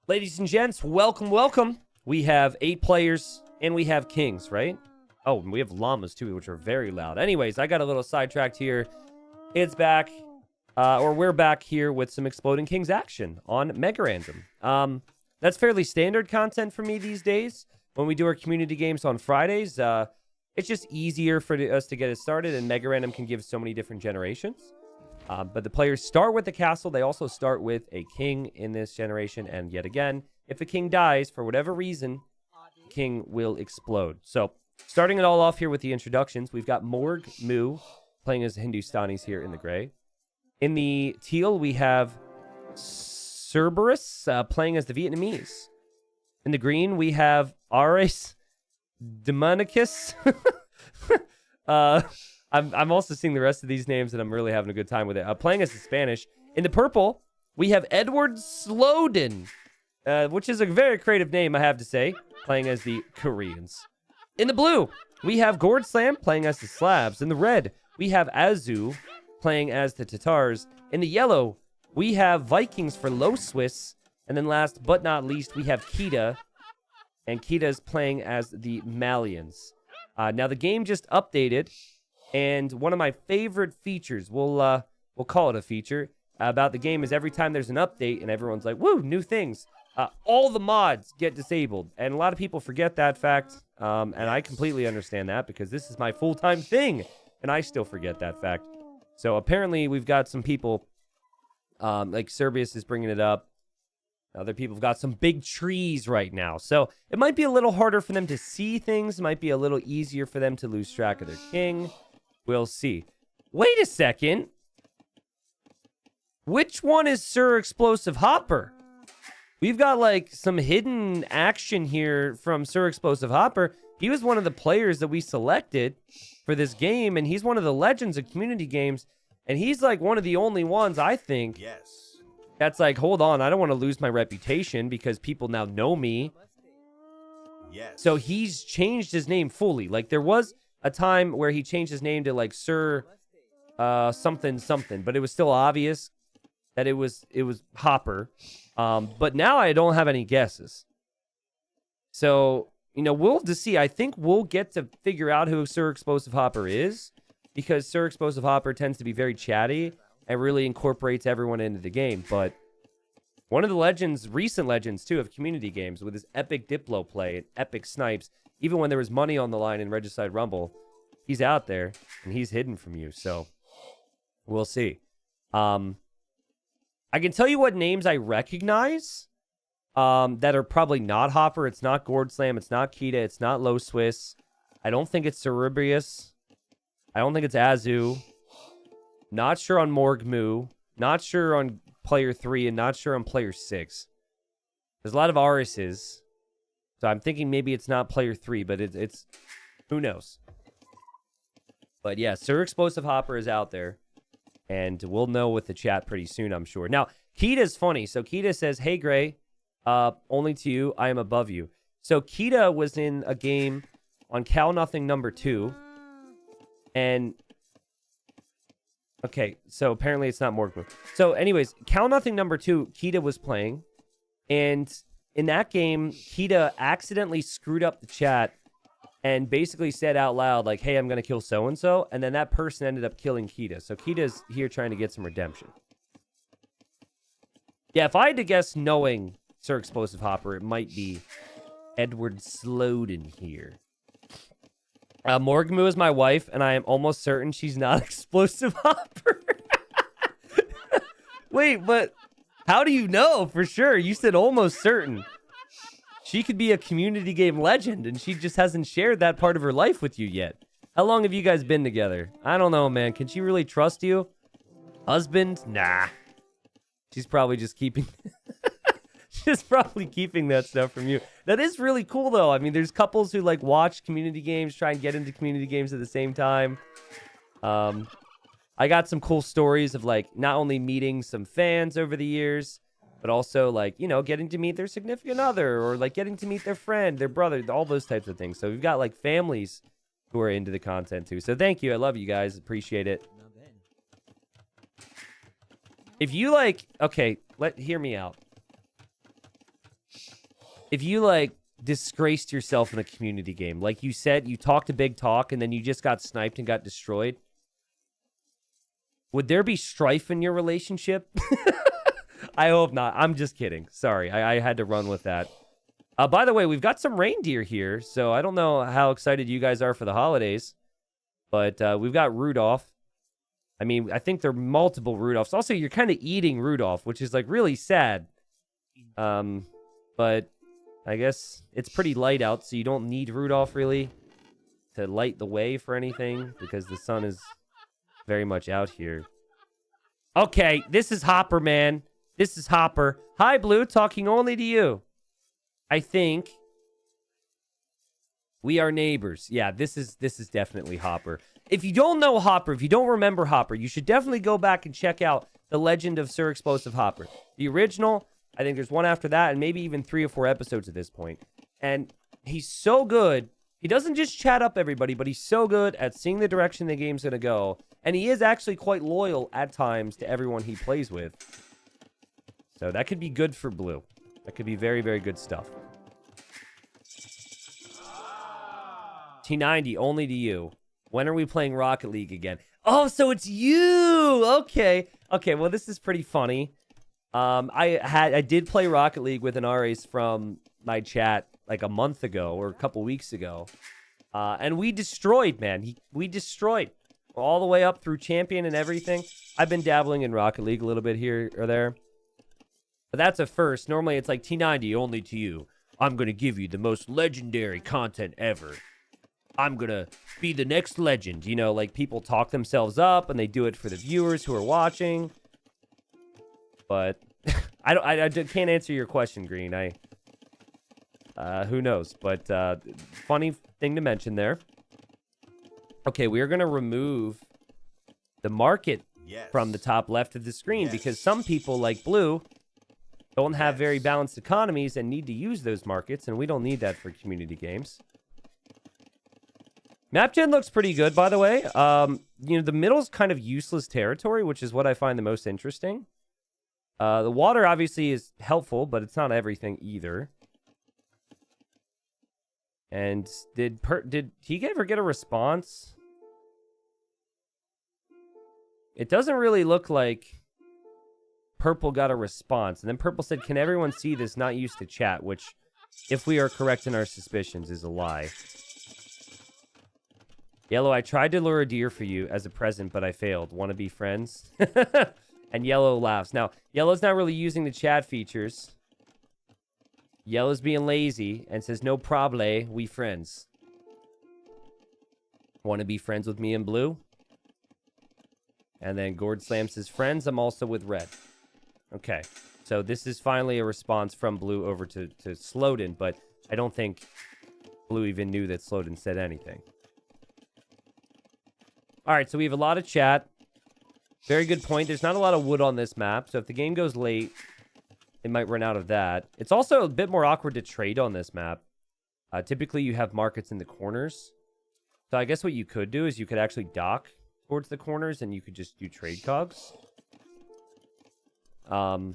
Ladies and gents, welcome, welcome. We have 8 players, and we have kings, right? Oh, and we have llamas, too, which are very loud. Anyways, I got a little sidetracked here. It's back, or we're back here with some Exploding Kings action on Mega Random. That's fairly standard content for me these days. When we do our community games on Fridays, it's just easier for us to get it started, and Mega Random can give so many different generations. But the players start with the castle. They also start with a king in this generation. And yet again, if a king dies, for whatever reason, the king will explode. So, starting it all off here with the introductions, we've got Morg Moo playing as the Hindustanis here in the gray. In the teal, we have Cerberus playing as the Vietnamese. In the green, we have Ares Demonicus. I'm also seeing the rest of these names, and I'm really having a good time with it. Playing as the Spanish. In the purple, we have Edward Snowden, which is a very creative name, I have to say, playing as the Koreans. In the blue, we have Gord Slam playing as the Slavs. In the red, we have Azu playing as the Tatars. In the yellow, we have Vikings for Low Swiss. And then last but not least, we have Kita, and Kita is playing as the Malians. Now, the game just updated. And one of my favorite features, we'll call it a feature, about the game is every time there's an update and everyone's like, woo, new things, all the mods get disabled. And a lot of people forget that fact, and I completely understand that because this is my full-time thing, and I still forget that fact. So apparently we've got some people, like Serbius is bringing it up. Other people have got some big trees right now. So it might be a little harder for them to see things. It might be a little easier for them to lose track of their king. We'll see. Wait a second. Which one is Sir Explosive Hopper? We've got like some hidden action here from Sir Explosive Hopper. He was one of the players that we selected for this game, and he's one of the legends of community games. And he's like one of the only ones, I think, that's like, hold on, I don't want to lose my reputation because people now know me. So he's changed his name fully. Like there was a time where he changed his name to like Sir something something, but it was still obvious that it was Hopper. But now I don't have any guesses. So, you know, we'll to see. I think we'll get to figure out who Sir Explosive Hopper is because Sir Explosive Hopper tends to be very chatty and really incorporates everyone into the game. But one of the legends, recent legends too, of community games with his epic Diplo play and epic snipes, even when there was money on the line in Regicide Rumble, he's out there, and he's hidden from you, so we'll see. I can tell you what names I recognize that are probably not Hopper. It's not Gord Slam. It's not Kita. It's not Low Swiss. I don't think it's Cerebrius. I don't think it's Azu. Not sure on Morg Moo. Not sure on player 3, and not sure on player 6. There's a lot of Arises. So I'm thinking maybe it's not player 3, but it's who knows. But yeah, Sir Explosive Hopper is out there, and we'll know with the chat pretty soon, I'm sure. Now, Kita's funny. So Kita says, hey, Gray, only to you, I am above you. So Kita was in a game on Cal Nothing number 2, and okay, so apparently it's not Morgmoo. So anyways, Cal Nothing number 2, Kita was playing, and in that game, Kita accidentally screwed up the chat and basically said out loud, like, hey, I'm going to kill so-and-so. And then that person ended up killing Kita. So Kita's here trying to get some redemption. Yeah, if I had to guess knowing Sir Explosive Hopper, it might be Edward Snowden here. Morgmoo is my wife, and I am almost certain she's not Explosive Hopper. Wait, but how do you know for sure? You said almost certain. She could be a community game legend, and she just hasn't shared that part of her life with you yet. How long have you guys been together? I don't know, man. Can she really trust you? Husband? Nah. She's probably just keeping... She's probably keeping that stuff from you. That is really cool, though. I mean, there's couples who, like, watch community games, try and get into community games at the same time. I got some cool stories of, like, not only meeting some fans over the years, but also, like, you know, getting to meet their significant other or, like, getting to meet their friend, their brother, all those types of things. So we've got, like, families who are into the content, too. So thank you. I love you guys. Appreciate it. If you, like... Okay, hear me out. if you like disgraced yourself in a community game, like you said, you talked a big talk and then you just got sniped and got destroyed, would there be strife in your relationship? I hope not. I'm just kidding. Sorry, I had to run with that. By the way, we've got some reindeer here, so I don't know how excited you guys are for the holidays, but we've got Rudolph. I mean, I think there are multiple Rudolphs. Also, you're kind of eating Rudolph, which is like really sad. But I guess it's pretty light out, so you don't need Rudolph really to light the way for anything because the sun is very much out here. Okay, this is Hopper, man. This is Hopper. Hi, Blue, talking only to you. I think we are neighbors. Yeah, this is definitely Hopper. If you don't know Hopper, if you don't remember Hopper, you should definitely go back and check out The Legend of Sir Explosive Hopper. The original, I think there's one after that, and maybe even 3 or 4 episodes at this point. And he's so good. He doesn't just chat up everybody, but he's so good at seeing the direction the game's going to go. And he is actually quite loyal at times to everyone he plays with. So that could be good for Blue. That could be very, very good stuff. T90, only to you. When are we playing Rocket League again? Oh, so it's you! Okay. Okay, well, this is pretty funny. I did play Rocket League with an RAs from my chat like a month ago or a couple weeks ago. And we destroyed, man. We destroyed. All the way up through champion and everything. I've been dabbling in Rocket League a little bit here or there. But that's a first. Normally it's like T90, only to you. I'm going to give you the most legendary content ever. I'm going to be the next legend. You know, like people talk themselves up and they do it for the viewers who are watching. But I can't answer your question, Green. Who knows? But funny thing to mention there. Okay, we are going to remove the market from the top left of the screen because some people like Blue don't have very balanced economies and need to use those markets, and we don't need that for community games. Map gen looks pretty good, by the way. You know, the middle's kind of useless territory, which is what I find the most interesting. The water obviously is helpful, but it's not everything either. And did he ever get a response? It doesn't really look like Purple got a response. And then Purple said, "Can everyone see this? Not used to chat," which, if we are correct in our suspicions, is a lie. Yellow, I tried to lure a deer for you as a present, but I failed. Want to be friends? And Yellow laughs. Now, Yellow's not really using the chat features. Yellow's being lazy and says, "No problem, we friends." Want to be friends with me and Blue? And then Gord Slam says, "Friends, I'm also with Red." Okay, so this is finally a response from Blue over to Slowden, but I don't think Blue even knew that Slowden said anything. All right, so we have a lot of chat. Very good point. There's not a lot of wood on this map, so if the game goes late, it might run out of that. It's also a bit more awkward to trade on this map. Typically, you have markets in the corners. So I guess what you could do is you could actually dock towards the corners, and you could just do trade cogs. You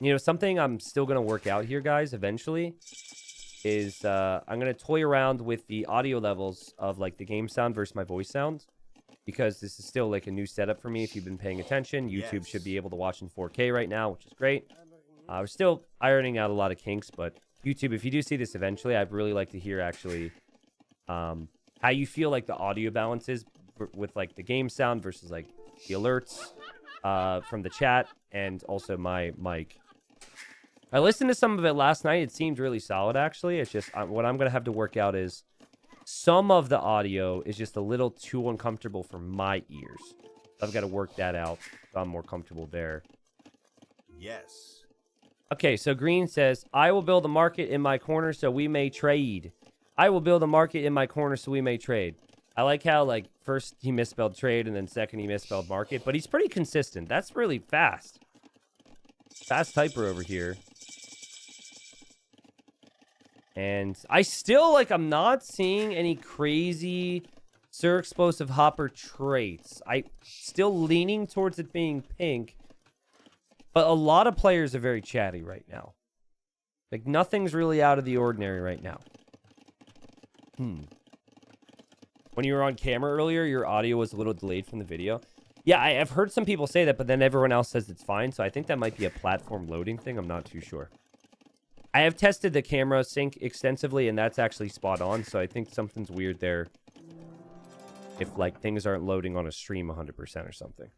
know, something I'm still going to work out here, guys, eventually, is I'm going to toy around with the audio levels of, like, the game sound versus my voice sound. Because this is still, like, a new setup for me. If you've been paying attention, YouTube should be able to watch in 4K right now, which is great. We're still ironing out a lot of kinks, but YouTube, if you do see this eventually, I'd really like to hear, actually, how you feel like the audio balance is with, like, the game sound versus, like, the alerts from the chat and also my mic. I listened to some of it last night. It seemed really solid, actually. It's just what I'm going to have to work out is some of the audio is just a little too uncomfortable for my ears. So I've got to work that out so I'm more comfortable there. Yes. Okay, so Green says, "I will build a market in my corner so we may trade." I will build a market in my corner so we may trade. I like how, like, first he misspelled trade and then second he misspelled market, but he's pretty consistent. That's really fast. Fast typer over here. And I still, like, I'm not seeing any crazy Sir Explosive Hopper traits. I'm still leaning towards it being pink. But a lot of players are very chatty right now. Like, nothing's really out of the ordinary right now. When you were on camera earlier, your audio was a little delayed from the video. Yeah, I've heard some people say that, but then everyone else says it's fine. So I think that might be a platform loading thing. I'm not too sure. I have tested the camera sync extensively, and that's actually spot on. So I think something's weird there. If, like, things aren't loading on a stream 100% or something.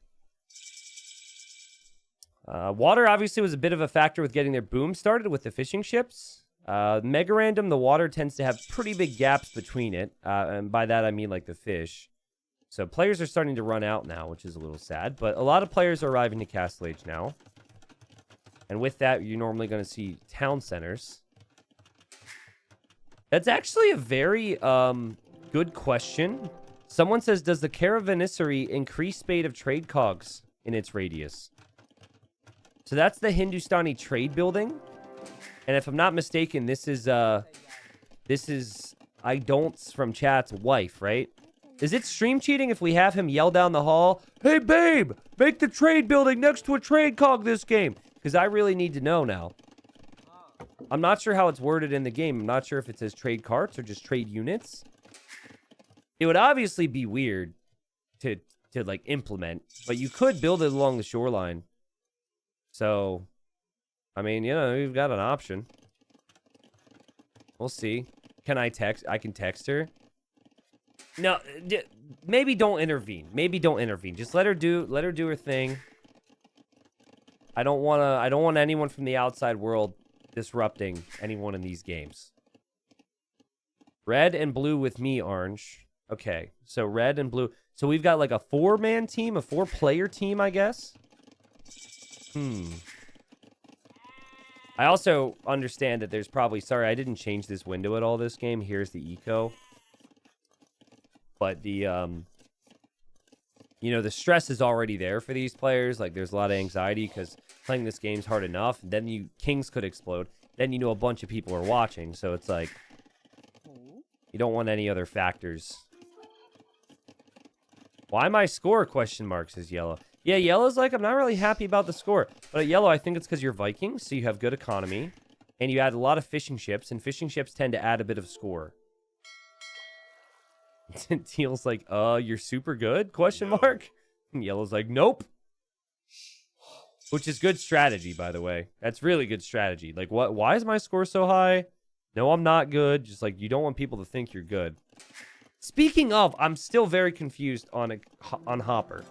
Water, obviously, was a bit of a factor with getting their boom started with the fishing ships. Mega Random, the water tends to have pretty big gaps between it. And by that, I mean, like, the fish. So players are starting to run out now, which is a little sad. But a lot of players are arriving to Castle Age now. And with that, you're normally going to see town centers. That's actually a very good question. Someone says, does the Caravanserai increase speed of trade cogs in its radius? So that's the Hindustani trade building. And if I'm not mistaken, this is I Don't's from chat's wife, right? Is it stream cheating if we have him yell down the hall, "Hey, babe, make the trade building next to a trade cog this game"? Because I really need to know now. I'm not sure how it's worded in the game. I'm not sure if it says trade carts or just trade units. It would obviously be weird to like implement, but you could build it along the shoreline. So, I mean, you know, you've got an option. We'll see. Can I text? I can text her. No, maybe don't intervene. Maybe don't intervene. Just let her do her thing. I don't want anyone from the outside world disrupting anyone in these games. Red and blue with me, orange. Okay, so red and blue. So we've got like a 4-man team, a 4-player team, I guess. I also understand that there's probably... Sorry, I didn't change this window at all this game. Here's the eco. But the, you know, the stress is already there for these players. Like, there's a lot of anxiety because playing this game's hard enough. Then kings could explode. Then, you know, a bunch of people are watching. So it's like, you don't want any other factors. Why my score, question mark, says Yellow. Yeah, Yellow's like, I'm not really happy about the score. But at Yellow, I think it's because you're Vikings, so you have good economy. And you add a lot of fishing ships, and fishing ships tend to add a bit of score. Teal's like, you're super good? Question mark. And Yellow's like, nope. Which is good strategy, by the way. That's really good strategy. Like, why is my score so high? No, I'm not good. Just like, you don't want people to think you're good. Speaking of, I'm still very confused on Hopper.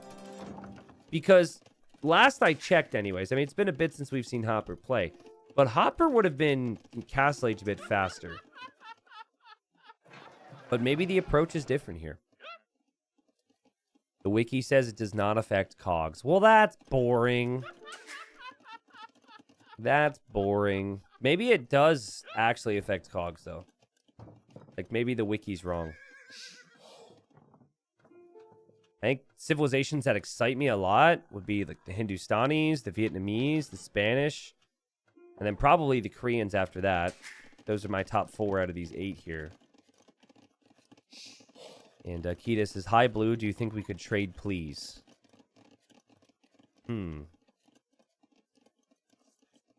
Because last I checked anyways, I mean, it's been a bit since we've seen Hopper play. But Hopper would have been in Castle Age a bit faster. But maybe the approach is different here. The wiki says it does not affect cogs. Well, that's boring. That's boring. Maybe it does actually affect cogs, though. Like, maybe the wiki's wrong. I think civilizations that excite me a lot would be like the Hindustanis, the Vietnamese, the Spanish, and then probably the Koreans after that. Those are my top 4 out of these 8 here. And Kita says, hi, Blue. Do you think we could trade, please?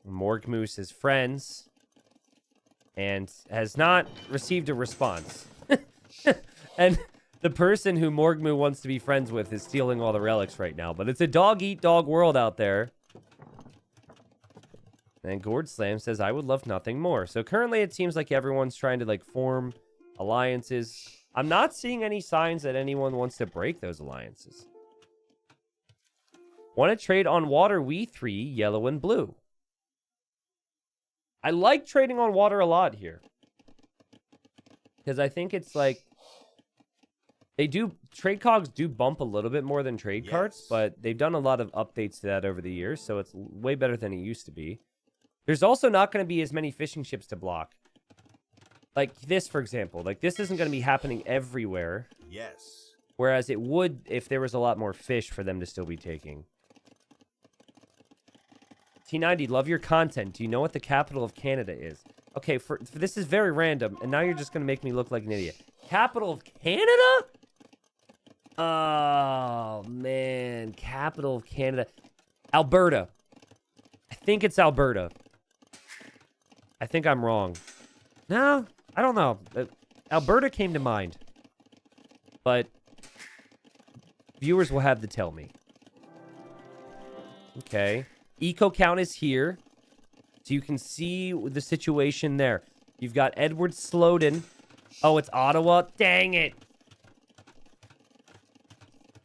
Morgmoo says, friends. And has not received a response. And the person who Morgmoo wants to be friends with is stealing all the relics right now. But it's a dog-eat-dog world out there. And Gord Slam says, I would love nothing more. So currently it seems like everyone's trying to, like, form alliances. I'm not seeing any signs that anyone wants to break those alliances. Want to trade on water, we 3, yellow and blue. I like trading on water a lot here. Because I think it's like... Trade cogs do bump a little bit more than trade carts, but they've done a lot of updates to that over the years, so it's way better than it used to be. There's also not going to be as many fishing ships to block. Like this, for example. Like, this isn't going to be happening everywhere. Yes. Whereas it would if there was a lot more fish for them to still be taking. T90, love your content. Do you know what the capital of Canada is? Okay, for this is very random, and now you're just going to make me look like an idiot. Capital of Canada? Oh, man. Capital of Canada. Alberta. I think it's Alberta. I think I'm wrong. No, I don't know. Alberta came to mind. But viewers will have to tell me. Okay. Eco count is here. So you can see the situation there. You've got Edward Snowden. Oh, it's Ottawa. Dang it.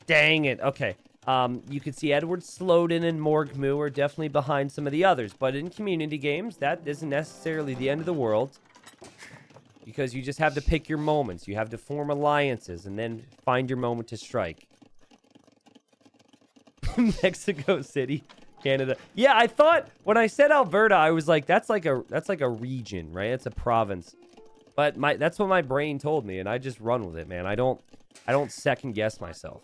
Dang it. Okay. You can see Edward Snowden and Morgmu are definitely behind some of the others. But in community games, that isn't necessarily the end of the world. Because you just have to pick your moments. You have to form alliances and then find your moment to strike. Mexico City. Canada. Yeah, I thought when I said Alberta, I was like, that's like a region, right? It's a province. But that's what my brain told me, and I just run with it, man. I don't second guess myself.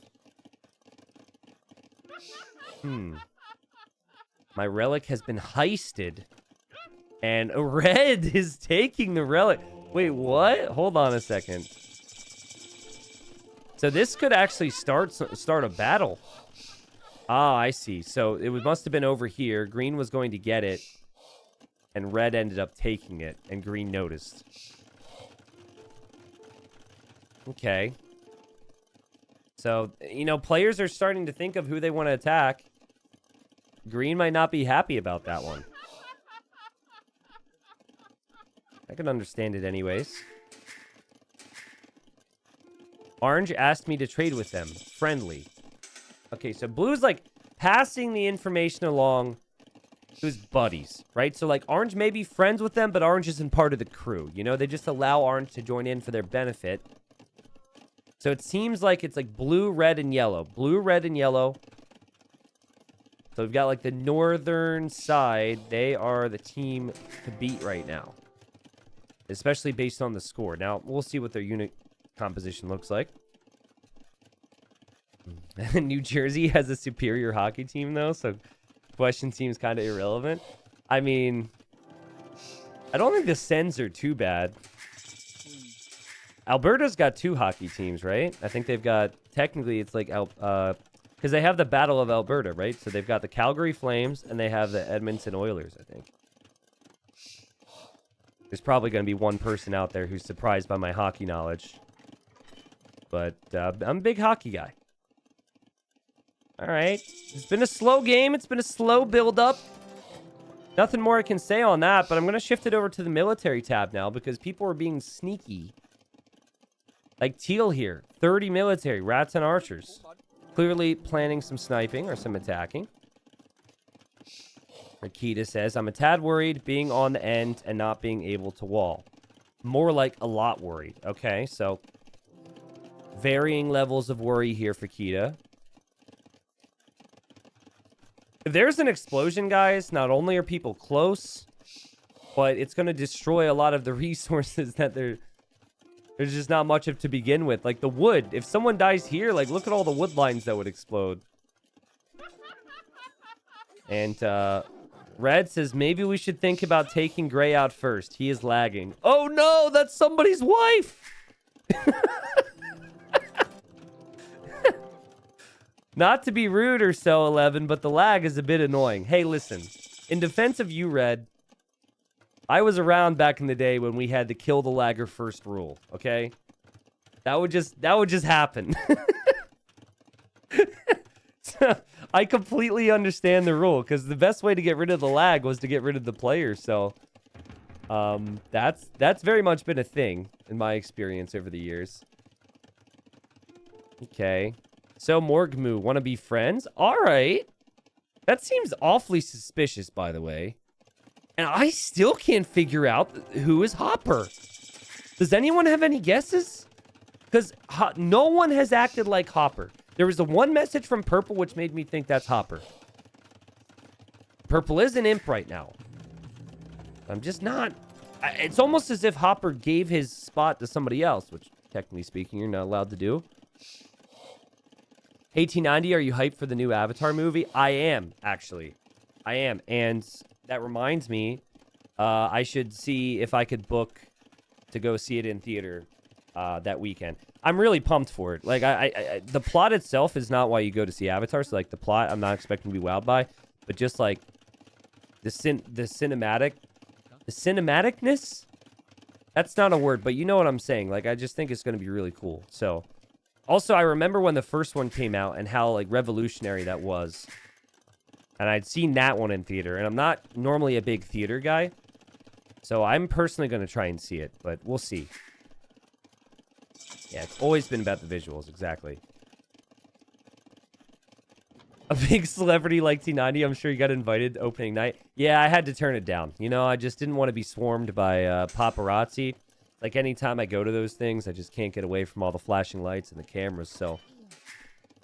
My relic has been heisted. And Red is taking the relic. Wait, what? Hold on a second. So this could actually start a battle. Ah, I see. So it must have been over here. Green was going to get it. And Red ended up taking it. And Green noticed. Okay. So, you know, players are starting to think of who they want to attack. Green might not be happy about that one. I can understand it anyways. Orange asked me to trade with them. Friendly. Okay, so Blue's like passing the information along to his buddies, right? So like Orange may be friends with them, but Orange isn't part of the crew. You know, they just allow Orange to join in for their benefit. So it seems like it's like blue, red, and yellow. Blue, red, and yellow. So we've got like the northern side. They are the team to beat right now. Especially based on the score. Now, we'll see what their unit composition looks like. New Jersey has a superior hockey team, though, so question seems kind of irrelevant. I mean, I don't think the Sens are too bad. Alberta's got 2 hockey teams, right? I think they've got, technically, it's like, because they have the Battle of Alberta, right? So they've got the Calgary Flames, and they have the Edmonton Oilers, I think. There's probably going to be one person out there who's surprised by my hockey knowledge. But I'm a big hockey guy. All right. It's been a slow game. It's been a slow build-up. Nothing more I can say on that, but I'm going to shift it over to the military tab now because people are being sneaky. Like Teal here. 30 military. Rats and archers. Clearly planning some sniping or some attacking. Akita says, I'm a tad worried being on the end and not being able to wall. More like a lot worried. Okay, so varying levels of worry here for Kita. If there's an explosion, guys, not only are people close, but it's going to destroy a lot of the resources that there's just not much of to begin with. Like the wood. If someone dies here, like look at all the wood lines that would explode. And Red says, maybe we should think about taking Gray out first. He is lagging. Oh no, that's somebody's wife! Not to be rude or so, 11, but the lag is a bit annoying. Hey, listen. In defense of you, Red, I was around back in the day when we had the kill the lagger first rule, okay? That would just happen. So, I completely understand the rule, because the best way to get rid of the lag was to get rid of the player, so... that's very much been a thing, in my experience over the years. Okay. So, Morgmu, want to be friends? Alright. That seems awfully suspicious, by the way. And I still can't figure out who is Hopper. Does anyone have any guesses? Because no one has acted like Hopper. There was the one message from Purple which made me think that's Hopper. Purple is an imp right now. I'm just not... It's almost as if Hopper gave his spot to somebody else, which, technically speaking, you're not allowed to do. 1890, are you hyped for the new Avatar movie? I am, actually. I am. And that reminds me, I should see if I could book to go see it in theater that weekend. I'm really pumped for it. Like, the plot itself is not why you go to see Avatar. So, like, the plot, I'm not expecting to be wowed by. But just, like, the cinematic The cinematicness? That's not a word, but you know what I'm saying. Like, I just think it's going to be really cool. So, also, I remember when the first one came out and how, like, revolutionary that was. And I'd seen that one in theater. And I'm not normally a big theater guy. So, I'm personally going to try and see it. But we'll see. Yeah, it's always been about the visuals. Exactly. A big celebrity like T90, I'm sure you got invited opening night. Yeah, I had to turn it down. You know, I just didn't want to be swarmed by paparazzi. Like, anytime I go to those things, I just can't get away from all the flashing lights and the cameras. So,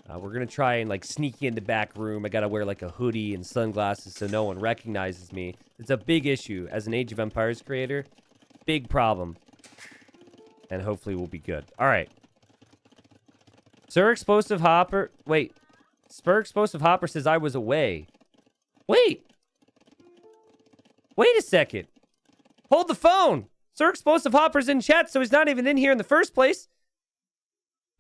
we're going to try and, like, sneak in the back room. I got to wear, like, a hoodie and sunglasses so no one recognizes me. It's a big issue as an Age of Empires creator. Big problem. And hopefully we'll be good. All right. Sir Explosive Hopper. Wait. Spur Explosive Hopper says I was away. Wait. Wait a second. Hold the phone. Sir Explosive Hopper's in chat, so he's not even in here in the first place.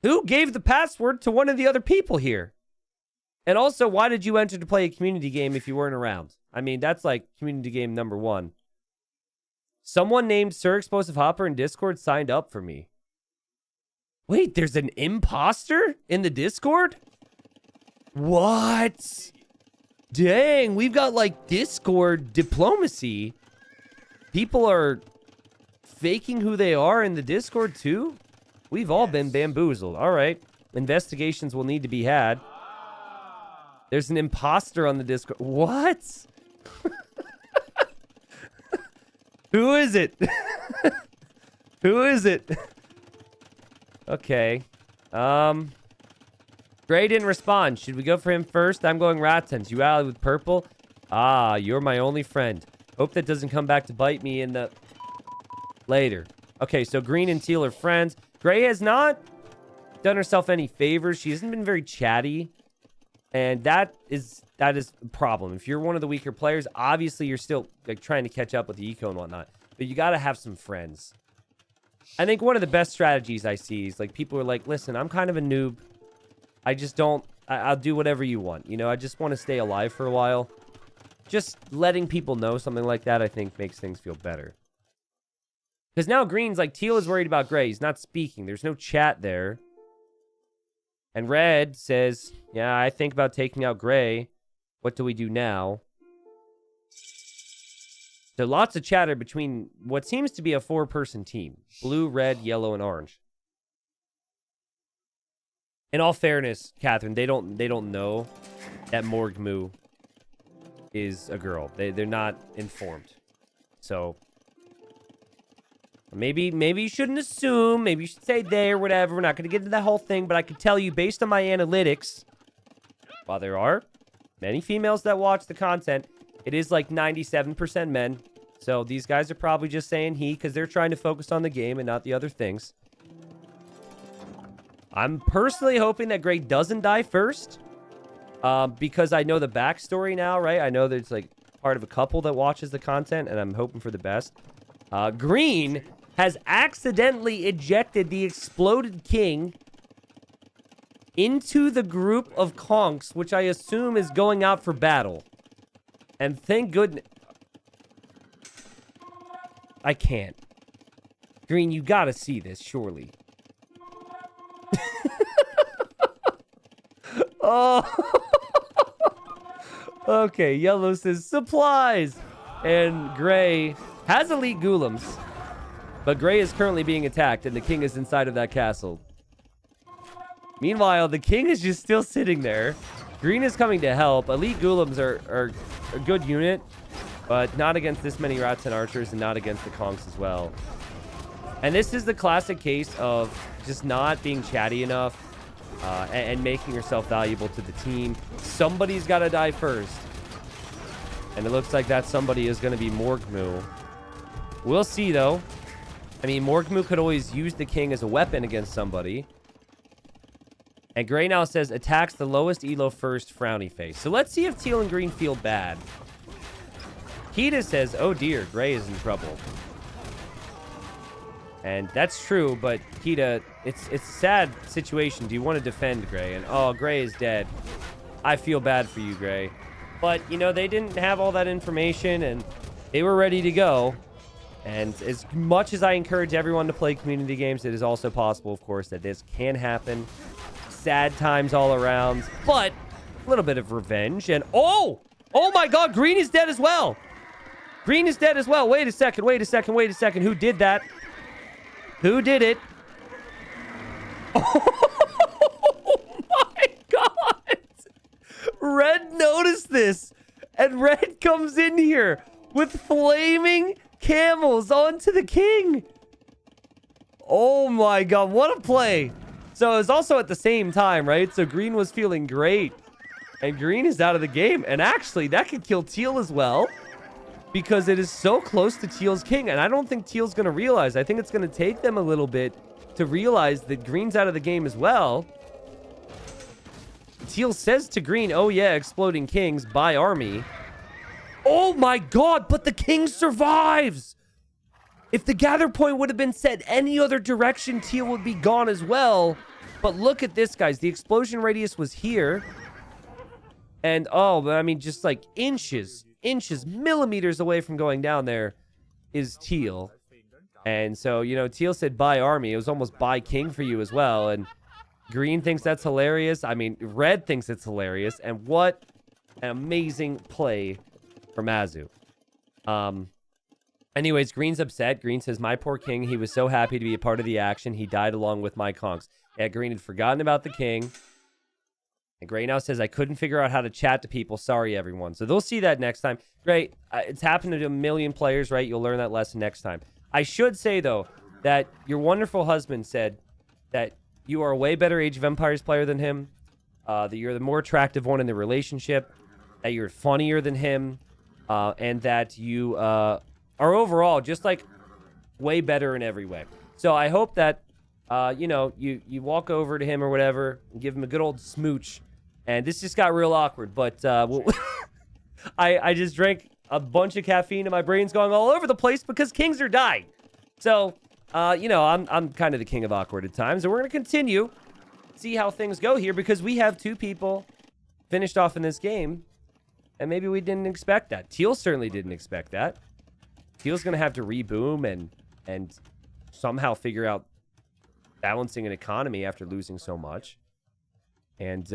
Who gave the password to one of the other people here? And also, why did you enter to play a community game if you weren't around? I mean, that's like community game number 1. Someone named Sir Explosive Hopper in Discord signed up for me. Wait, there's an imposter in the Discord? What? Dang, we've got like Discord diplomacy. People are faking who they are in the Discord too? We've all been bamboozled. All right. Investigations will need to be had. There's an imposter on the Discord. What? Who is it? Who is it? Okay. Gray didn't respond. Should we go for him first? I'm going Rattens. You allied with purple? Ah, you're my only friend. Hope that doesn't come back to bite me in the... later. Okay, so green and teal are friends. Gray has not done herself any favors. She hasn't been very chatty. And that is a problem. If you're one of the weaker players, obviously you're still like trying to catch up with the eco and whatnot. But you got to have some friends. I think one of the best strategies I see is like people are like, listen, I'm kind of a noob. I just don't, I'll do whatever you want. You know, I just want to stay alive for a while. Just letting people know something like that, I think, makes things feel better. Because now green's like, teal is worried about gray. He's not speaking. There's no chat there. And red says, yeah, I think about taking out gray. What do we do now? So lots of chatter between what seems to be a 4-person team. Blue, red, yellow, and orange. In all fairness, Catherine, they don't know that Morgmu is a girl. They're not informed. So maybe you shouldn't assume. Maybe you should say they or whatever. We're not going to get into that whole thing, but I can tell you based on my analytics, while there are many females that watch the content, it is like 97% men. So these guys are probably just saying he because they're trying to focus on the game and not the other things. I'm personally hoping that Gray doesn't die first. Because I know the backstory now, right? I know there's like part of a couple that watches the content, and I'm hoping for the best. Green has accidentally ejected the exploded king into the group of conks, which I assume is going out for battle. And thank goodness... I can't. Green, you gotta see this, surely. Oh. Okay, yellow says supplies. And gray has elite golems. But gray is currently being attacked, and the king is inside of that castle. Meanwhile, the king is just still sitting there. Green is coming to help. Elite golems are a good unit, but not against this many rats and archers, and not against the conks as well. And this is the classic case of just not being chatty enough and making yourself valuable to the team. Somebody's got to die first. And it looks like that somebody is going to be Morgmu. We'll see, though. I mean, Morgmu could always use the king as a weapon against somebody. And gray now says, attacks the lowest elo first, frowny face. So let's see if teal and green feel bad. Kita says, oh dear, gray is in trouble. And that's true, but Kita, it's a sad situation. Do you want to defend Gray? And oh, Gray is dead. I feel bad for you, Gray. But, you know, they didn't have all that information, and they were ready to go. And as much as I encourage everyone to play community games, it is also possible, of course, that this can happen. Sad times all around, but a little bit of revenge. And oh my God, green is dead as well. Green is dead as well. Wait a second. Who did that? Who did it? Oh my God. Red noticed this, and Red comes in here with flaming camels onto the king. Oh my God, what a play. So it was also at the same time, right? So green was feeling great, and green is out of the game. And actually, that could kill teal as well, because it is so close to teal's king. And I don't think teal's going to realize. I think it's going to take them a little bit to realize that green's out of the game as well. Teal says to green, oh yeah, exploding kings, buy army. Oh my God, but the king survives. If the gather point would have been set any other direction, teal would be gone as well. But look at this, guys. The explosion radius was here. And, oh, but I mean, just like inches, millimeters away from going down there is teal. And so, you know, teal said buy army. It was almost buy king for you as well. And green thinks that's hilarious. I mean, red thinks it's hilarious. And what an amazing play from Azu. Anyways, green's upset. Green says, my poor king. He was so happy to be a part of the action. He died along with my conks. Yeah, green had forgotten about the king. And Gray now says, I couldn't figure out how to chat to people. Sorry, everyone. So they'll see that next time. Great. It's happened to a million players, right? You'll learn that lesson next time. I should say, though, that your wonderful husband said that you are a way better Age of Empires player than him, that you're the more attractive one in the relationship, that you're funnier than him, and that you are overall just, like, way better in every way. So I hope that, you know, you walk over to him or whatever and give him a good old smooch. And this just got real awkward, but I just drank a bunch of caffeine and my brain's going all over the place because kings are dying. So, you know, I'm kind of the king of awkward at times, and we're going to continue, see how things go here, because we have 2 people finished off in this game, and maybe we didn't expect that. Teal certainly didn't expect that. Teal's going to have to reboom and somehow figure out balancing an economy after losing so much. And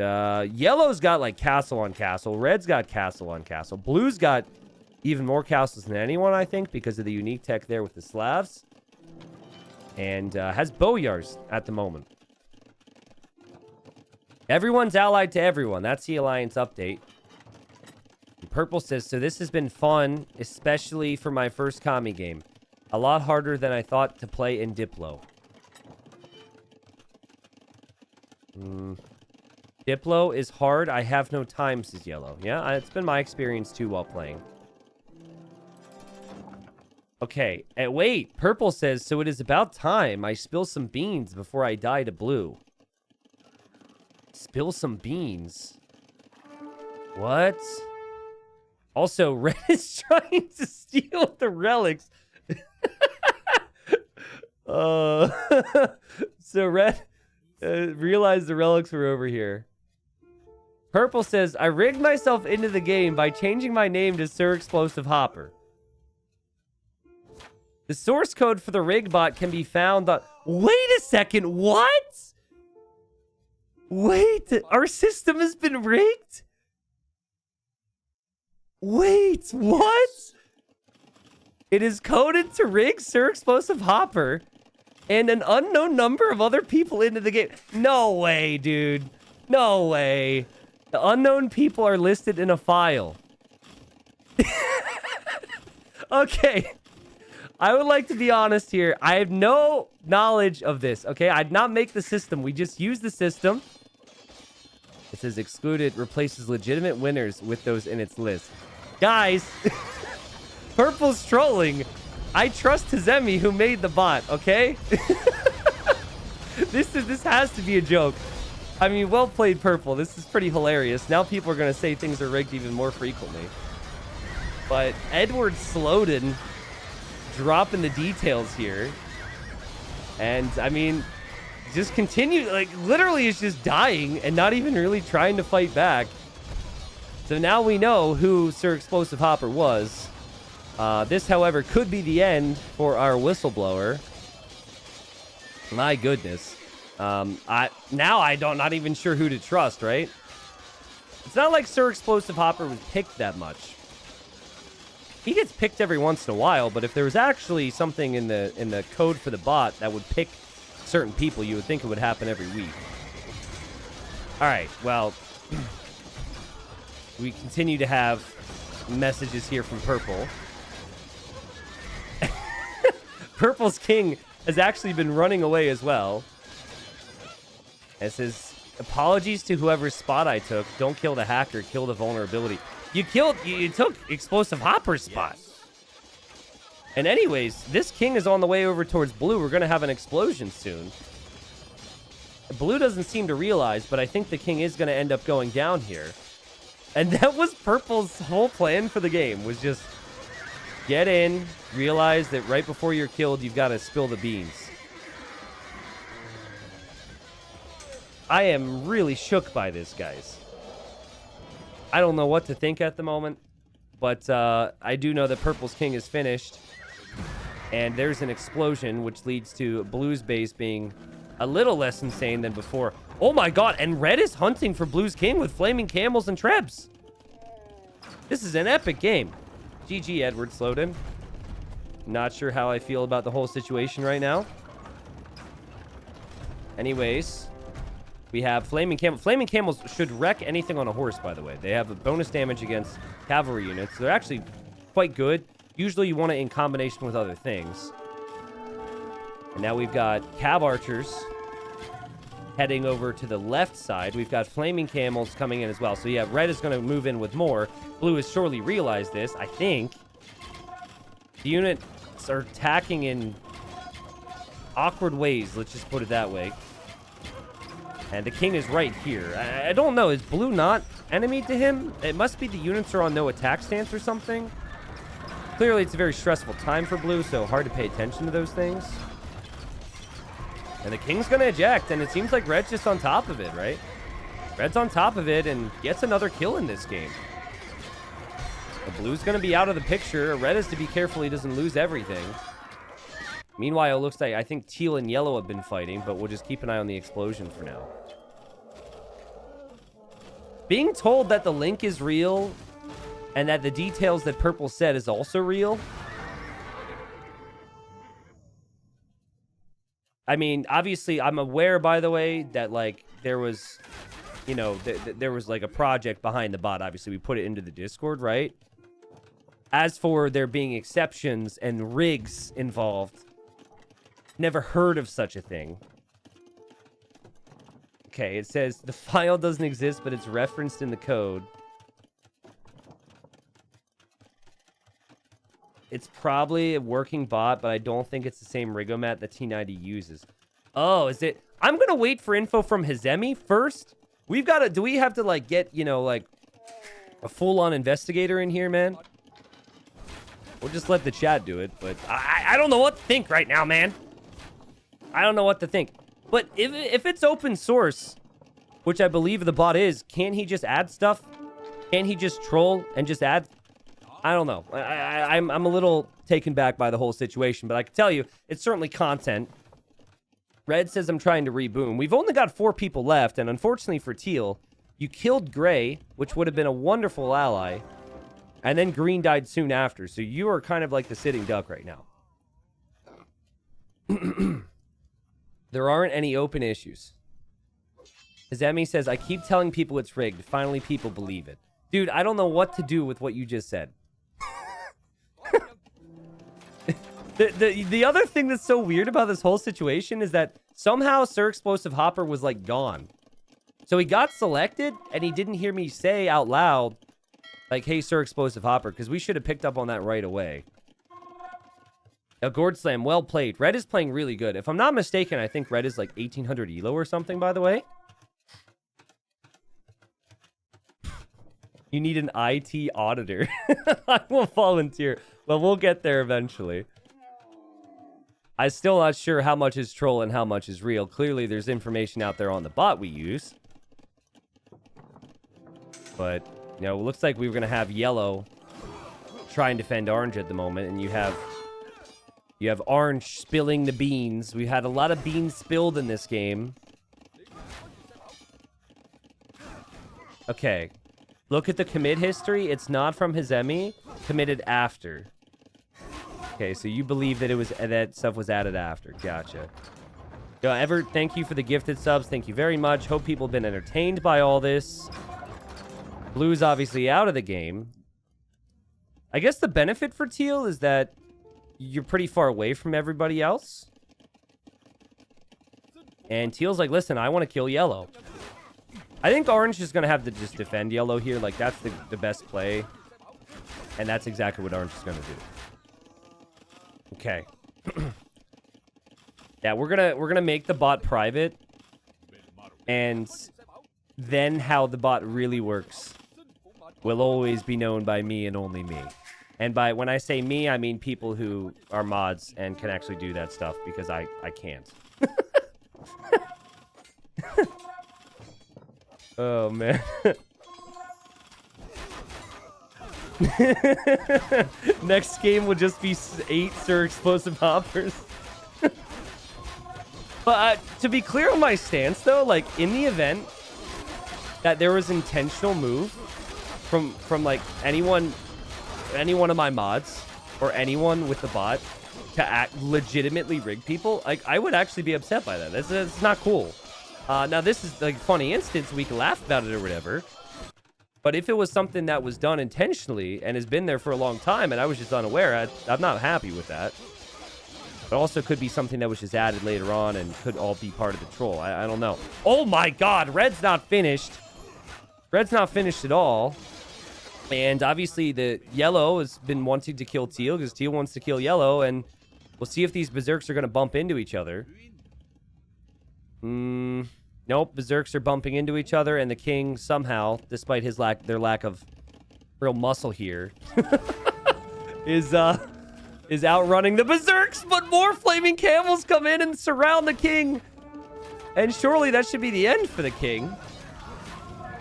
yellow's got like castle on castle. Red's got castle on castle. Blue's got even more castles than anyone, I think, because of the unique tech there with the Slavs. And has boyars at the moment. Everyone's allied to everyone. That's the alliance update. And Purple says, so this has been fun, especially for my first commie game. A lot harder than I thought to play in Diplo. Diplo is hard. I have no time, says Yellow. Yeah, it's been my experience too while playing. Okay, and wait. Purple says, so it is about time I spill some beans before I die to blue. Spill some beans? What? Also, Red is trying to steal the relics. So Red realized the relics were over here. Purple says, I rigged myself into the game by changing my name to Sir Explosive Hopper. The source code for the rig bot can be found on... Wait a second, what? Wait, our system has been rigged? Wait, what? It is coded to rig Sir Explosive Hopper and an unknown number of other people into the game. No way, dude. No way. The unknown people are listed in a file. Okay. I would like to be honest here. I have no knowledge of this, okay? I did not make the system. We just use the system. It says excluded replaces legitimate winners with those in its list. Guys, Purple's trolling. I trust Tazemi who made the bot, okay? This has to be a joke. I mean, well played, Purple. This is pretty hilarious. Now people are going to say things are rigged even more frequently. But Edward Slowden dropping the details here. And, I mean, just continue, like, literally is just dying and not even really trying to fight back. So now we know who Sir Explosive Hopper was. This, however, could be the end for our whistleblower. My goodness. I don't not even sure who to trust, right? It's not like Sir Explosive Hopper was picked that much. He gets picked every once in a while, but if there was actually something in the code for the bot that would pick certain people, you would think it would happen every week. All right, well, we continue to have messages here from Purple. Purple's king has actually been running away as well. It says, apologies to whoever's spot I took. Don't kill the hacker, kill the vulnerability. You took Explosive Hopper's spot. Yes. And anyways, this king is on the way over towards blue. We're going to have an explosion soon. Blue doesn't seem to realize, but I think the king is going to end up going down here. And that was Purple's whole plan for the game, was just get in, realize that right before you're killed, you've got to spill the beans. I am really shook by this, guys. I don't know what to think at the moment, but I do know that Purple's king is finished. And there's an explosion, which leads to Blue's base being a little less insane than before. Oh my god, and Red is hunting for Blue's king with flaming camels and trebs. This is an epic game. GG, Edward Slowden. Not sure how I feel about the whole situation right now. Anyways, we have Flaming Camel. Flaming Camels should wreck anything on a horse, by the way. They have a bonus damage against cavalry units. They're actually quite good. Usually you want it in combination with other things. And now we've got Cav Archers heading over to the left side. We've got Flaming Camels coming in as well. So yeah, Red is going to move in with more. Blue has surely realized this, I think. The units are attacking in awkward ways, let's just put it that way. And the king is right here. I don't know, is Blue not enemy to him? It must be the units are on no attack stance or something. Clearly, it's a very stressful time for Blue, so hard to pay attention to those things. And the king's going to eject, and it seems like Red's just on top of it, right? Red's on top of it and gets another kill in this game. The Blue's going to be out of the picture. Red is to be careful he doesn't lose everything. Meanwhile, it looks like I think Teal and Yellow have been fighting, but we'll just keep an eye on the explosion for now. Being told that the link is real and that the details that Purple said is also real. I mean, obviously, I'm aware, by the way, that, like, there was, you know, there was, like, a project behind the bot. Obviously, we put it into the Discord, right? As for there being exceptions and rigs involved, never heard of such a thing. Okay, it says the file doesn't exist, but it's referenced in the code. It's probably a working bot, but I don't think it's the same Rigomat that T90 uses. Oh, is it? I'm going to wait for info from Hizemi first. We've got to... Do we have to, like, get, you know, like, a full-on investigator in here, man? We'll just let the chat do it, but I don't know what to think right now, man. I don't know what to think. But if it's open source, which I believe the bot is, can't he just add stuff? Can't he just troll and just add... I don't know. I'm a little taken back by the whole situation, but I can tell you, it's certainly content. Red says I'm trying to reboom. We've only got 4 people left, and unfortunately for Teal, you killed Gray, which would have been a wonderful ally, and then Green died soon after, so you are kind of like the sitting duck right now. There aren't any open issues. Zemi says, I keep telling people it's rigged. Finally, people believe it. Dude, I don't know what to do with what you just said. The other thing that's so weird about this whole situation is that somehow Sir Explosive Hopper was, like, gone. So he got selected, and he didn't hear me say out loud, like, hey, Sir Explosive Hopper, because we should have picked up on that right away. A Gourd Slam, well played. Red is playing really good. If I'm not mistaken, I think Red is, like, 1800 ELO or something, by the way. You need an IT auditor. I will volunteer. Well, we'll get there eventually. I'm still not sure how much is troll and how much is real. Clearly, there's information out there on the bot we use. But, you know, it looks like we were going to have Yellow try and defend orange at the moment, and you have orange spilling the beans. We had a lot of beans spilled in this game. Okay. Look at the commit history. It's not from Hizemi. Committed after. Okay, so you believe that that stuff was added after. Gotcha. Yo, Ever, thank you for the gifted subs. Thank you very much. Hope people have been entertained by all this. Blue's obviously out of the game. I guess the benefit for Teal is that you're pretty far away from everybody else. And Teal's like, listen, I want to kill yellow. I think orange is going to have to just defend yellow here. Like, that's the best play. And that's exactly what orange is going to do. Okay. Yeah, we're gonna make the bot private. And then how the bot really works will always be known by me and only me. And by when I say me, I mean people who are mods and can actually do that stuff, because I can't. Oh, man. Next game will just be 8 Sir Explosive Hoppers. But to be clear on my stance, though, like, in the event that there was intentional move from like any one of my mods or anyone with the bot to legitimately rig people, like, I would actually be upset by that. That's not cool. Now, this is like a funny instance. We can laugh about it or whatever. But if it was something that was done intentionally and has been there for a long time and I was just unaware, I'm not happy with that. It also could be something that was just added later on and could all be part of the troll. I don't know. Oh my god, red's not finished. Red's not finished at all. And obviously the yellow has been wanting to kill teal because teal wants to kill yellow, and we'll see if these berserks are going to bump into each other. Nope, berserks are bumping into each other, and the king somehow, despite their lack of real muscle here, is outrunning the berserks, but more flaming camels come in and surround the king. And surely that should be the end for the king.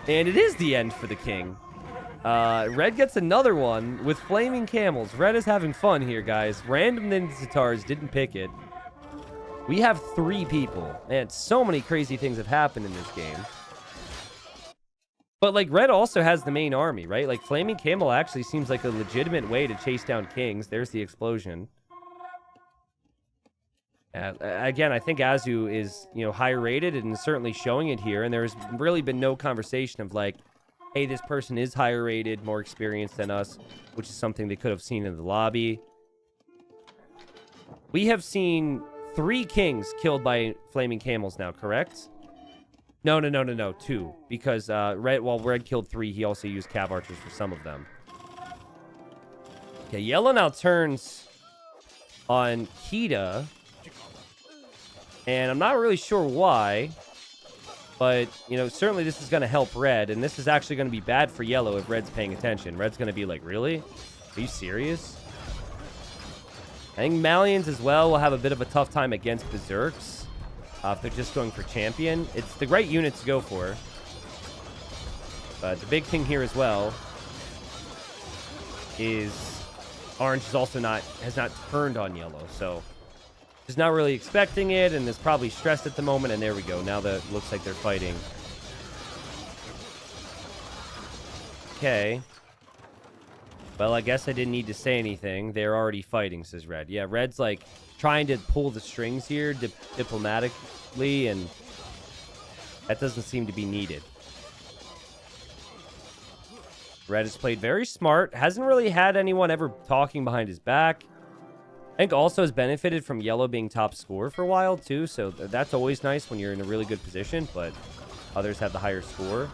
And it is the end for the king. Red gets another one with flaming camels. Red is having fun here, guys. Random ninja Tatars didn't pick it. We have 3 people. Man, so many crazy things have happened in this game. But, like, red also has the main army, right? Like, flaming camel actually seems like a legitimate way to chase down kings. There's the explosion. Again, I think Azu is, higher rated and certainly showing it here. And there's really been no conversation of, like, hey, this person is higher rated, more experienced than us, which is something they could have seen in the lobby. We have seen 3 kings killed by flaming camels now, correct? No, 2. Because while red killed 3, he also used cav archers for some of them. Okay, yellow now turns on Kita. And I'm not really sure why. But, certainly this is going to help red. And this is actually going to be bad for yellow if red's paying attention. Red's going to be like, really? Are you serious? I think Malians as well will have a bit of a tough time against berserks. If they're just going for champion. It's the right unit to go for. But the big thing here as well is orange is also has not turned on yellow. So just not really expecting it and is probably stressed at the moment. And there we go. Now that looks like they're fighting. Okay. Well, I guess I didn't need to say anything. They're already fighting, says red. Yeah, red's like trying to pull the strings here diplomatically, and that doesn't seem to be needed. Red has played very smart. Hasn't really had anyone ever talking behind his back. I think also has benefited from yellow being top scorer for a while, too. So that's always nice when you're in a really good position, but others have the higher score.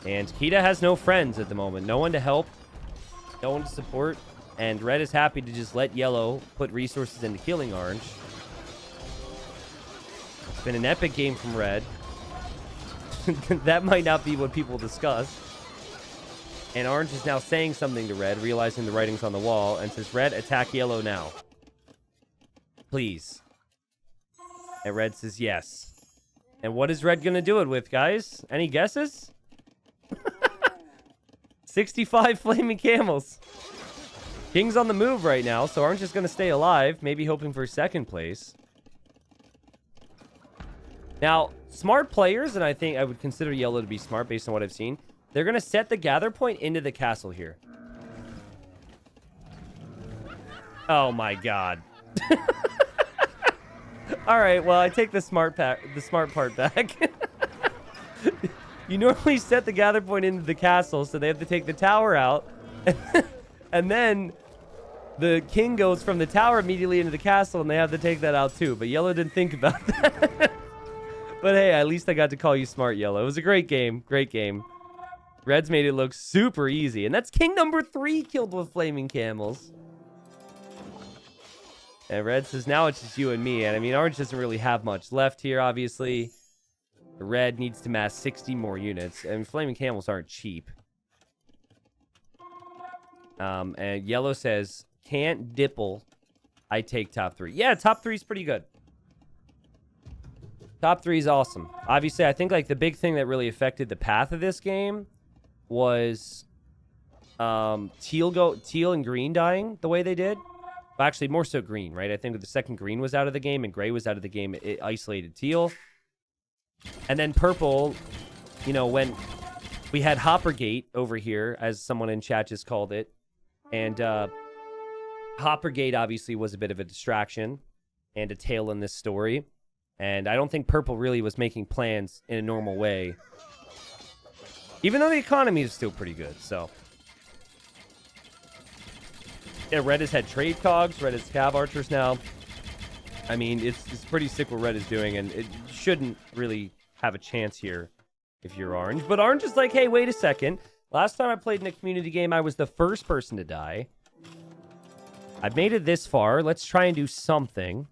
And Kita has no friends at the moment. No one to help. No one to support. And red is happy to just let yellow put resources into killing orange. It's been an epic game from red. That might not be what people discuss. And orange is now saying something to red, realizing the writing's on the wall, and says, red, attack yellow now. Please. And red says yes. And what is red going to do it with, guys? Any guesses? 65 flaming camels. King's on the move right now, so Orange is going to stay alive, maybe hoping for second place. Now, smart players, and I think I would consider Yellow to be smart based on what I've seen, they're going to set the gather point into the castle here. Oh my god. All right, well, I take the smart part back. You normally set the gather point into the castle, so they have to take the tower out. And then the king goes from the tower immediately into the castle, and they have to take that out too. But Yellow didn't think about that. But hey, at least I got to call you smart, Yellow. It was a great game. Great game. Red's made it look super easy. And that's king number 3 killed with flaming camels. And Red says, now it's just you and me. And I mean, Orange doesn't really have much left here, obviously. Red needs to mass 60 more units. And flaming camels aren't cheap. And Yellow says, can't dipple. I take top 3. Yeah, top 3 is pretty good. Top 3 is awesome. Obviously, I think like the big thing that really affected the path of this game was teal and green dying the way they did. Well, actually, more so green, right? I think the second green was out of the game and gray was out of the game, it isolated teal. And then purple, you know, when we had Hoppergate over here, as someone in chat just called it. And Hoppergate obviously was a bit of a distraction and a tail in this story. And I don't think purple really was making plans in a normal way. Even though the economy is still pretty good, so. Yeah, red has had trade cogs. Red has cav archers now. I mean, it's pretty sick what red is doing, and it shouldn't really have a chance here if you're orange. But orange is like, hey, wait a second. Last time I played in a community game, I was the first person to die. I've made it this far. Let's try and do something.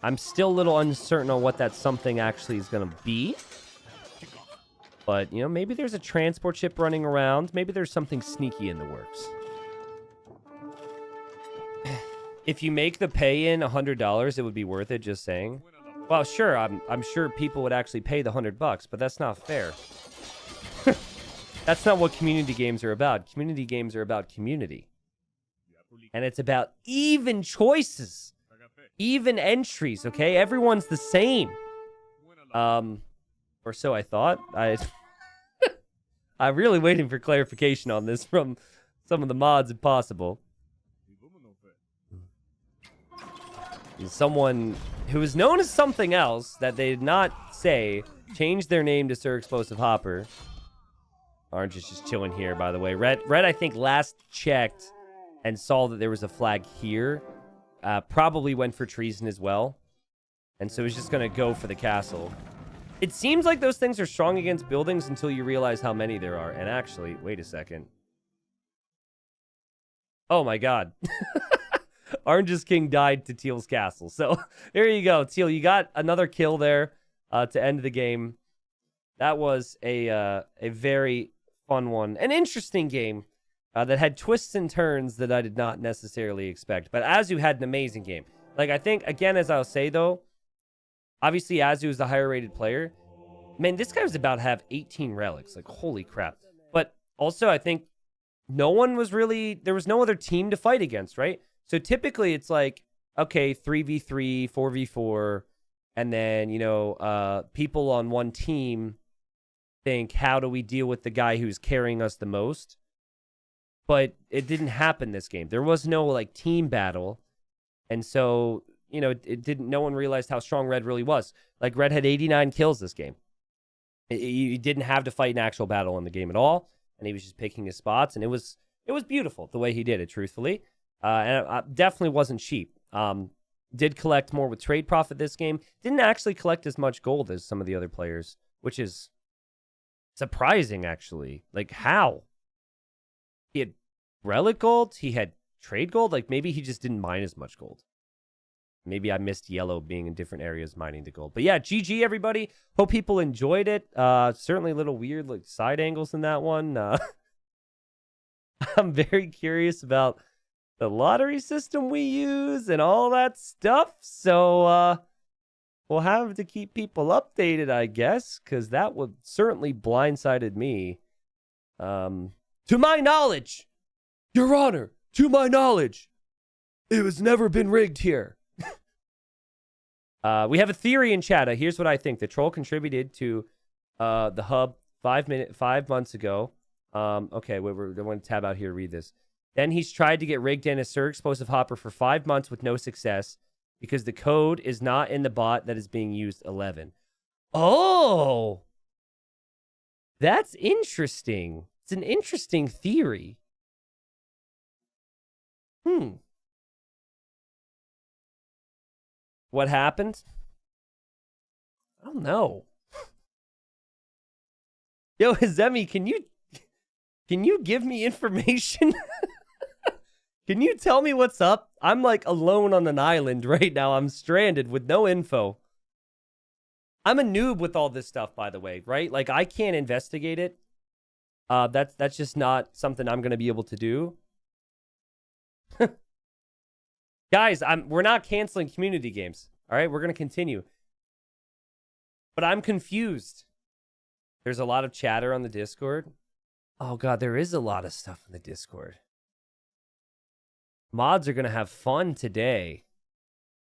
I'm still a little uncertain on what that something actually is going to be. But, you know, maybe there's a transport ship running around. Maybe there's something sneaky in the works. If you make the pay-in $100, it would be worth it, just saying. Well, sure, I'm sure people would actually pay the $100, but that's not fair. That's not what community games are about. Community games are about community. And it's about even choices. Even entries, okay? Everyone's the same. Or so I thought. I'm really waiting for clarification on this from some of the mods, if possible. Someone who is known as something else that they did not say changed their name to Sir Explosive Hopper. Orange is just chilling here, by the way. Red, I think, last checked and saw that there was a flag here. Probably went for treason as well. And so he's just going to go for the castle. It seems like those things are strong against buildings until you realize how many there are. And actually, wait a second. Oh my god. Orange's king died to Teal's castle. So there you go, Teal. You got another kill there to end the game. That was a very fun one. An interesting game that had twists and turns that I did not necessarily expect. But Azu had an amazing game. Like, I think, again, as I'll say, though, obviously Azu is the higher rated player. Man, this guy was about to have 18 relics. Like, holy crap. But also, I think no one was really... There was no other team to fight against, right? So typically it's like, okay, 3v3, 4v4, and then, you know, people on one team think, how do we deal with the guy who's carrying us the most? But it didn't happen this game. There was no, like, team battle. And so, you know, no one realized how strong Red really was. Like, Red had 89 kills this game. He didn't have to fight an actual battle in the game at all, and he was just picking his spots, and it was beautiful the way he did it, truthfully. And it definitely wasn't cheap. Did collect more with trade profit this game. Didn't actually collect as much gold as some of the other players, which is surprising, actually. Like, how? He had relic gold. He had trade gold. Like, maybe he just didn't mine as much gold. Maybe I missed yellow being in different areas mining the gold. But yeah, GG, everybody. Hope people enjoyed it. Certainly a little weird, like, side angles in that one. I'm very curious about the lottery system we use and all that stuff. So we'll have to keep people updated, I guess, because that would certainly blindsided me. To my knowledge, Your Honor, to my knowledge, it was never been rigged here. We have a theory in chat. Here's what I think. The troll contributed to the hub 5 months ago. Okay, we're going to tab out here to read this. Then he's tried to get rigged in a Sir Explosive Hopper for 5 months with no success because the code is not in the bot that is being used 11. Oh, that's interesting. It's an interesting theory. What happened? I don't know. Yo, Zemi, can you give me information? Can you tell me what's up? I'm like alone on an island right now. I'm stranded with no info. I'm a noob with all this stuff, by the way, right? Like, I can't investigate it. That's just not something I'm going to be able to do. Guys, we're not canceling community games. All right, we're going to continue. But I'm confused. There's a lot of chatter on the Discord. Oh, God, there is a lot of stuff in the Discord. Mods are going to have fun today.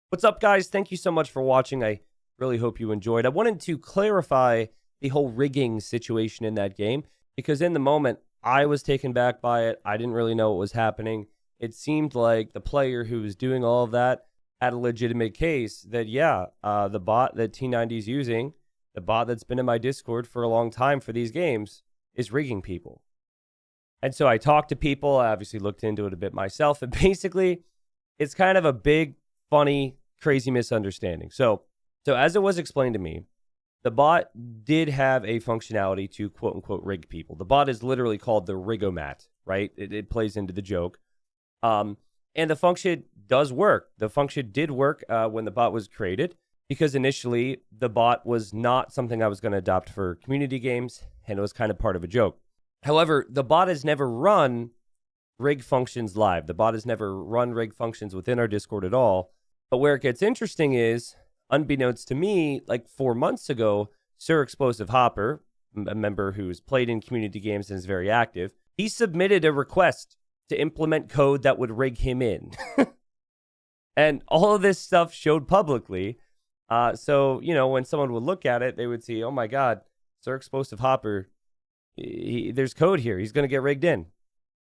What's up, guys? Thank you so much for watching. I really hope you enjoyed. I wanted to clarify the whole rigging situation in that game because in the moment, I was taken back by it. I didn't really know what was happening. It seemed like the player who was doing all of that had a legitimate case that, yeah, the bot that T90 is using, the bot that's been in my Discord for a long time for these games, is rigging people. And so I talked to people. I obviously looked into it a bit myself. And basically, it's kind of a big, funny, crazy misunderstanding. So as it was explained to me, the bot did have a functionality to quote-unquote rig people. The bot is literally called the Rigomat, right? It plays into the joke. And the function does work. The function did work when the bot was created because initially the bot was not something I was going to adopt for community games, and it was kind of part of a joke. However, the bot has never run rig functions live. The bot has never run rig functions within our Discord at all. But where it gets interesting is, unbeknownst to me, like 4 months ago, Sir Explosive Hopper, a member who's played in community games and is very active, he submitted a request to implement code that would rig him in. And all of this stuff showed publicly. So, you know, when someone would look at it, they would see, oh my God, Sir Explosive Hopper, there's code here. He's going to get rigged in.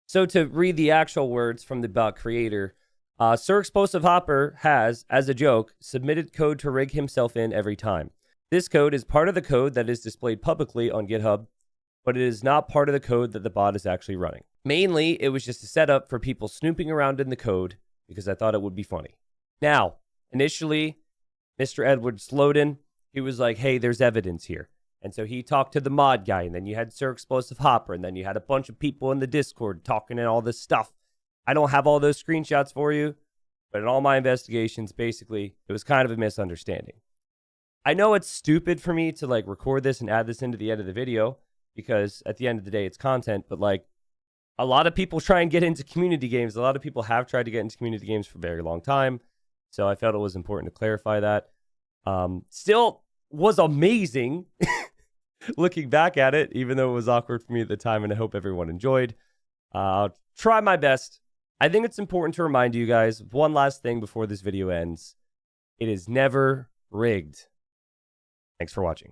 So to read the actual words from the bot creator, Sir Explosive Hopper has, as a joke, submitted code to rig himself in every time. This code is part of the code that is displayed publicly on GitHub, but it is not part of the code that the bot is actually running. Mainly, it was just a setup for people snooping around in the code because I thought it would be funny. Now, initially, Mr. Edward Snowden, he was like, hey, there's evidence here. And so he talked to the mod guy, and then you had Sir Explosive Hopper, and then you had a bunch of people in the Discord talking and all this stuff. I don't have all those screenshots for you, but in all my investigations, basically, it was kind of a misunderstanding. I know it's stupid for me to like record this and add this into the end of the video, because at the end of the day, it's content, but like a lot of people try and get into community games. A lot of people have tried to get into community games for a very long time. So I felt it was important to clarify that. Still was amazing looking back at it, even though it was awkward for me at the time, and I hope everyone enjoyed. I'll try my best. I think it's important to remind you guys one last thing before this video ends. It is never rigged. Thanks for watching.